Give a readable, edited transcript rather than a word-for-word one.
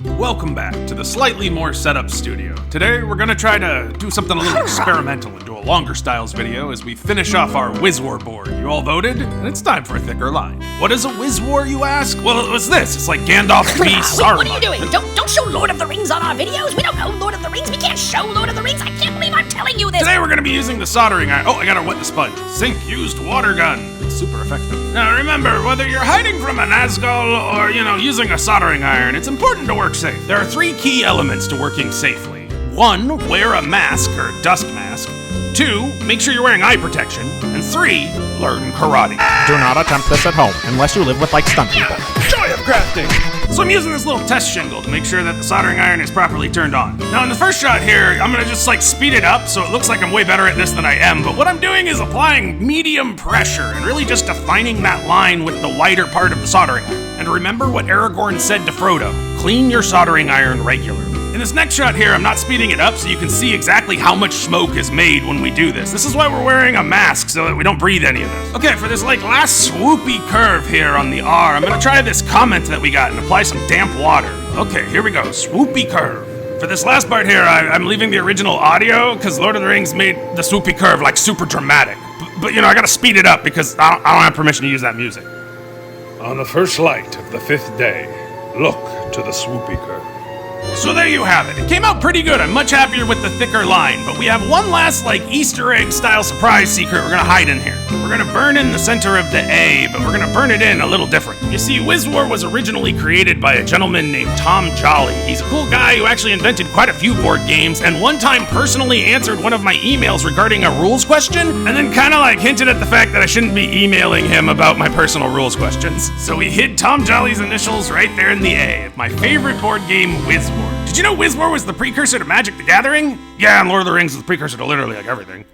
Welcome back to the slightly more set up studio. Today we're gonna try to do something a little experimental and do a longer styles video as we finish off our WIZ War board. You all voted, and it's time for a thicker line. What is a WIZ War, you ask? Well, it was this. It's like Gandalf v. Saruman. What are you doing? Don't show Lord of the Rings on our videos. We don't know Lord of the Rings. We can't show Lord of the Rings. I can't believe I'm telling you this. Today we're gonna be using the soldering iron. Oh, I gotta wet the sponge. Sink used water gun. It's super effective. Now remember, whether you're hiding from a Nazgul or, using a soldering iron, it's important to work safe. There are three key elements to working safely. 1, wear a mask or dust mask. 2, make sure you're wearing eye protection. And 3, learn karate. Do not attempt this at home, unless you live with, stunt people. Joy of crafting! So I'm using this little test shingle to make sure that the soldering iron is properly turned on. Now in the first shot here, I'm gonna just speed it up so it looks like I'm way better at this than I am, but what I'm doing is applying medium pressure and really just defining that line with the wider part of the soldering iron. And remember what Aragorn said to Frodo, clean your soldering iron regularly. In this next shot here, I'm not speeding it up so you can see exactly how much smoke is made when we do this. This is why we're wearing a mask, so that we don't breathe any of this. Okay, for this last swoopy curve here on the R, I'm gonna try this comment that we got and apply some damp water. Okay, here we go, swoopy curve. For this last part here, I'm leaving the original audio because Lord of the Rings made the swoopy curve super dramatic. But I gotta speed it up because I don't have permission to use that music. On the first light of the 5th day, look to the swoopy curve. So there you have it. It came out pretty good. I'm much happier with the thicker line, but we have one last Easter egg style surprise secret we're gonna hide in here. We're gonna burn in the center of the A, but we're gonna burn it in a little different. You see, WIZ War was originally created by a gentleman named Tom Jolly. He's a cool guy who actually invented quite a few board games, and one time personally answered one of my emails regarding a rules question, and then kinda hinted at the fact that I shouldn't be emailing him about my personal rules questions. So we hid Tom Jolly's initials right there in the A of my favorite board game, WIZ War. Did you know WIZ War was the precursor to Magic the Gathering? Yeah, and Lord of the Rings was the precursor to literally everything.